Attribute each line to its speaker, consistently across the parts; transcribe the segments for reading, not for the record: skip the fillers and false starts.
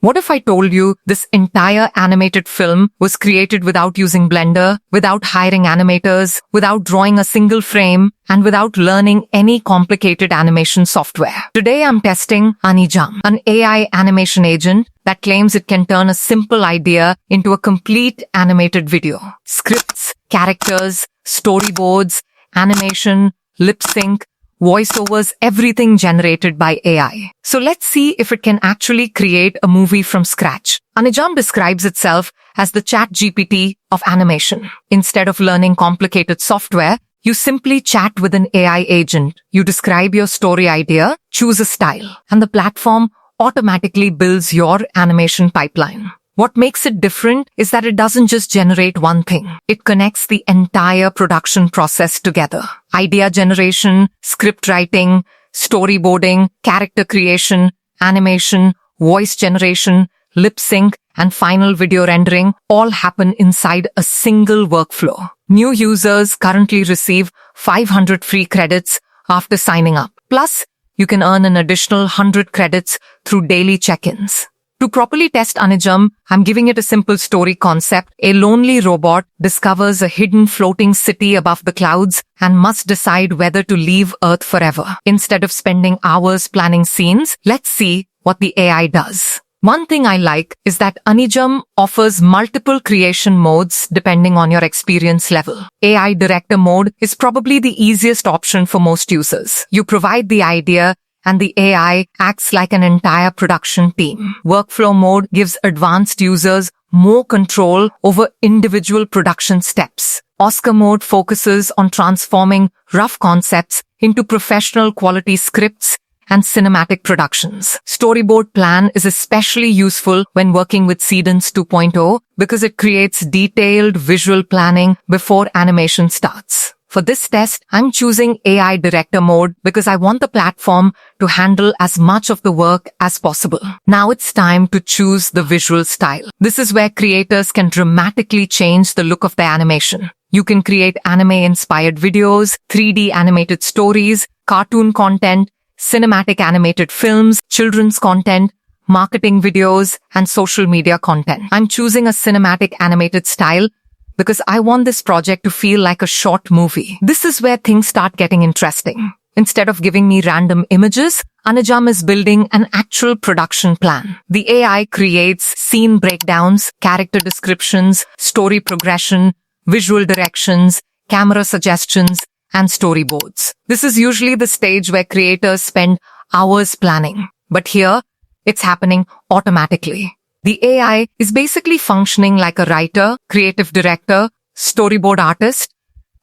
Speaker 1: What if I told you this entire animated film was created without using Blender, without hiring animators, without drawing a single frame, and without learning any complicated animation software? Today I'm testing Anijam, an AI animation agent that claims it can turn a simple idea into a complete animated video. Scripts, characters, storyboards, animation, lip sync, voiceovers, everything generated by AI. So let's see if it can actually create a movie from scratch. Anijam describes itself as the ChatGPT of animation. Instead of learning complicated software, you simply chat with an AI agent. You describe your story idea, choose a style, and the platform automatically builds your animation pipeline. What makes it different is that it doesn't just generate one thing. It connects the entire production process together. Idea generation, script writing, storyboarding, character creation, animation, voice generation, lip sync, and final video rendering all happen inside a single workflow. New users currently receive 500 free credits after signing up. Plus, you can earn an additional 100 credits through daily check-ins. To properly test Anijam, I'm giving it a simple story concept. A lonely robot discovers a hidden floating city above the clouds and must decide whether to leave Earth forever. Instead of spending hours planning scenes, let's see what the AI does. One thing I like is that Anijam offers multiple creation modes depending on your experience level. AI Director mode is probably the easiest option for most users. You provide the idea, and the AI acts like an entire production team. Workflow mode gives advanced users more control over individual production steps. Oscar mode focuses on transforming rough concepts into professional quality scripts and cinematic productions. Storyboard Plan is especially useful when working with Seedance 2.0 because it creates detailed visual planning before animation starts. For this test, I'm choosing AI Director mode because I want the platform to handle as much of the work as possible. Now it's time to choose the visual style. This is where creators can dramatically change the look of their animation. You can create anime-inspired videos, 3D animated stories, cartoon content, cinematic animated films, children's content, marketing videos, and social media content. I'm choosing a cinematic animated style because I want this project to feel like a short movie. This is where things start getting interesting. Instead of giving me random images, Anijam is building an actual production plan. The AI creates scene breakdowns, character descriptions, story progression, visual directions, camera suggestions, and storyboards. This is usually the stage where creators spend hours planning. But here, it's happening automatically. The AI is basically functioning like a writer, creative director, storyboard artist,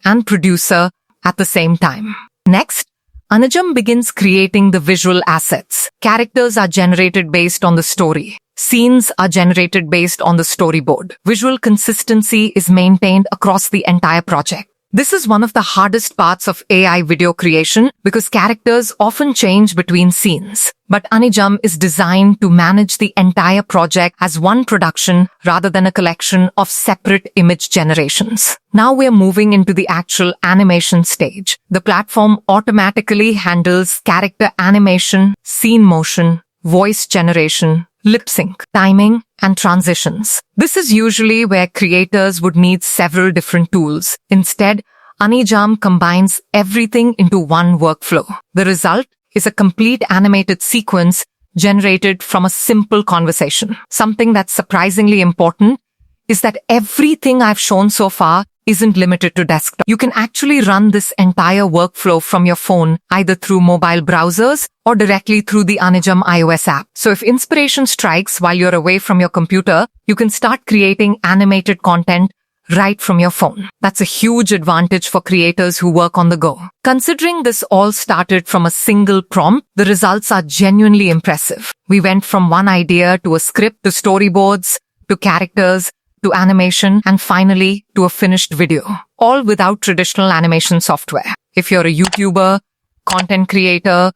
Speaker 1: and producer at the same time. Next, Anijam begins creating the visual assets. Characters are generated based on the story. Scenes are generated based on the storyboard. Visual consistency is maintained across the entire project. This is one of the hardest parts of AI video creation because characters often change between scenes. But Anijam is designed to manage the entire project as one production rather than a collection of separate image generations. Now we're moving into the actual animation stage. The platform automatically handles character animation, scene motion, voice generation, lip sync, timing, and transitions. This is usually where creators would need several different tools. Instead, Anijam combines everything into one workflow. The result is a complete animated sequence generated from a simple conversation. Something that's surprisingly important is that everything I've shown so far isn't limited to desktop. You can actually run this entire workflow from your phone, either through mobile browsers or directly through the Anijam iOS app. So if inspiration strikes while you're away from your computer, you can start creating animated content right from your phone. That's a huge advantage for creators who work on the go. Considering this all started from a single prompt, the results are genuinely impressive. We went from one idea to a script to storyboards, to characters, to animation, and finally to a finished video, all without traditional animation software. If you're a YouTuber, content creator,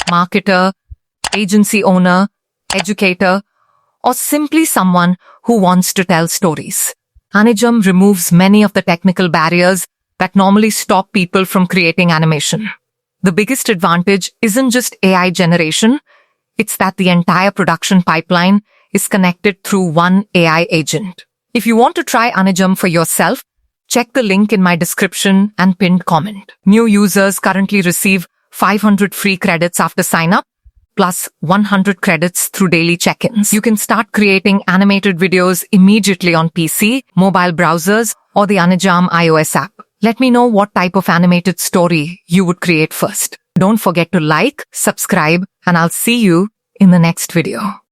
Speaker 1: marketer, agency owner, educator, or simply someone who wants to tell stories, Anijam removes many of the technical barriers that normally stop people from creating animation. The biggest advantage isn't just AI generation, it's that the entire production pipeline is connected through one AI agent. If you want to try Anijam for yourself, check the link in my description and pinned comment. New users currently receive 500 free credits after sign up, plus 100 credits through daily check-ins. You can start creating animated videos immediately on PC, mobile browsers, or the Anijam iOS app. Let me know what type of animated story you would create first. Don't forget to like, subscribe, and I'll see you in the next video.